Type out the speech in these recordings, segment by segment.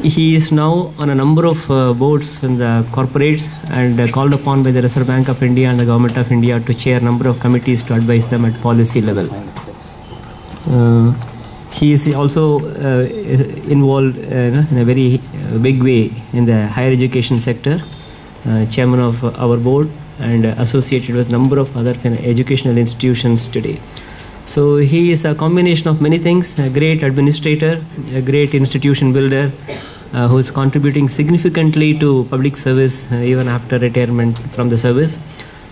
He is now on a number of boards in the corporates and called upon by the Reserve Bank of India and the Government of India to chair a number of committees to advise them at policy level. He is also involved in a very big way in the higher education sector, chairman of our board and associated with a number of other educational institutions today. So he is a combination of many things, a great administrator, a great institution builder, who is contributing significantly to public service even after retirement from the service,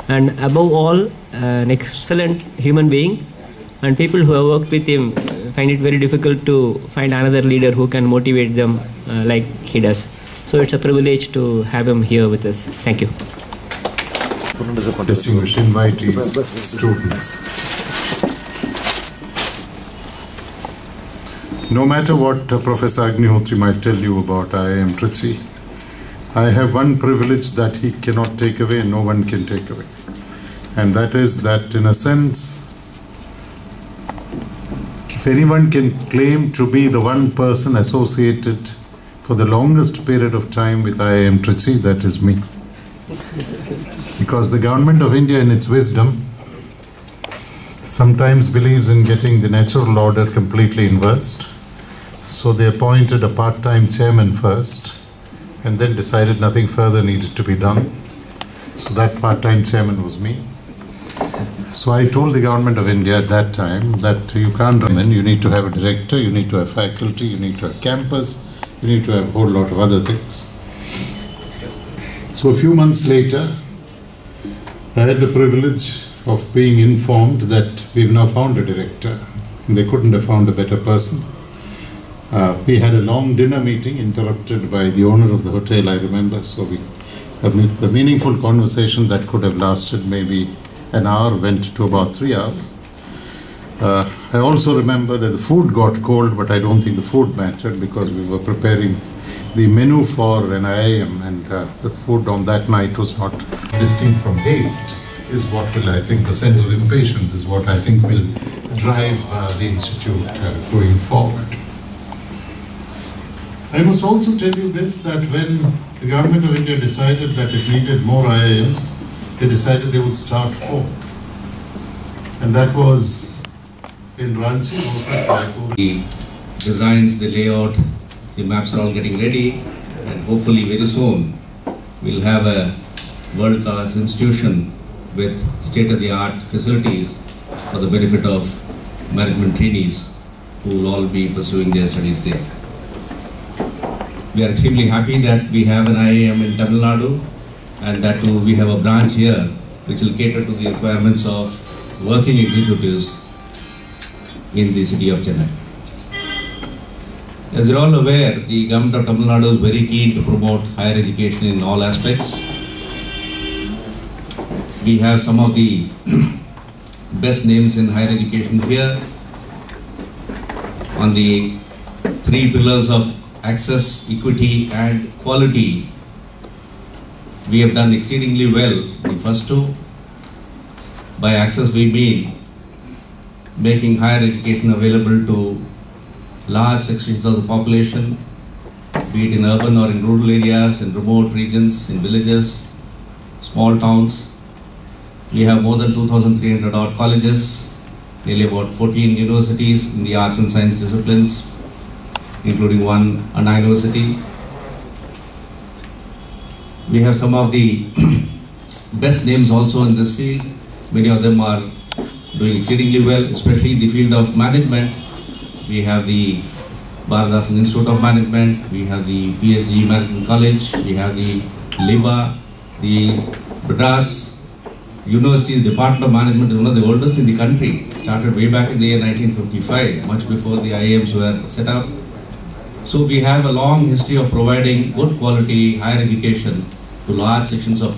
and above all an excellent human being, and people who have worked with him find it very difficult to find another leader who can motivate them like he does. So it's a privilege to have him here with us. Thank you. Distinguished invitees, students. No matter what Professor Agnihotri might tell you about IIM Trichy, I have one privilege that he cannot take away and no one can take away. And that is that, in a sense, if anyone can claim to be the one person associated for the longest period of time with IIM Trichy, that is me. Because the Government of India, in its wisdom, sometimes believes in getting the natural order completely inversed. So they appointed a part-time chairman first and then decided nothing further needed to be done. So that part-time chairman was me. So I told the Government of India at that time that you can't run in, you need to have a director, you need to have faculty, you need to have campus, you need to have a whole lot of other things. So a few months later, I had the privilege of being informed that we've now found a director. And they couldn't have found a better person. We had a long dinner meeting interrupted by the owner of the hotel, I remember. So the meaningful conversation that could have lasted maybe an hour went to about 3 hours. I also remember that the food got cold, but I don't think the food mattered because we were preparing the menu for an IIM, and the food on that night was not distinct from taste. Is what will, I think, the sense of impatience is what I think will drive the institute going forward. I must also tell you this, that when the Government of India decided that it needed more IIMs, they decided they would start 4. And that was in Ranchi, the designs, the layout, the maps are all getting ready, and hopefully very soon we'll have a world-class institution with state-of-the-art facilities for the benefit of management trainees who will all be pursuing their studies there. We are extremely happy that we have an IIM in Tamil Nadu, and that too we have a branch here which will cater to the requirements of working executives in the city of Chennai. As you are all aware, the Government of Tamil Nadu is very keen to promote higher education in all aspects. We have some of the best names in higher education here. On the 3 pillars of access, equity and quality, we have done exceedingly well. The first 2, by access we mean making higher education available to large sections of the population, be it in urban or in rural areas, in remote regions, in villages, small towns. We have more than 2,300 odd colleges, nearly about 14 universities in the arts and science disciplines, including one Anna University. We have some of the best names also in this field. Many of them are doing exceedingly well, especially in the field of management. We have the Bharadasan Institute of Management, we have the PSG Management College, we have the LIBA, the Madras University's Department of Management is one of the oldest in the country. Started way back in the year 1955, much before the IIMs were set up. So we have a long history of providing good quality higher education to large sections of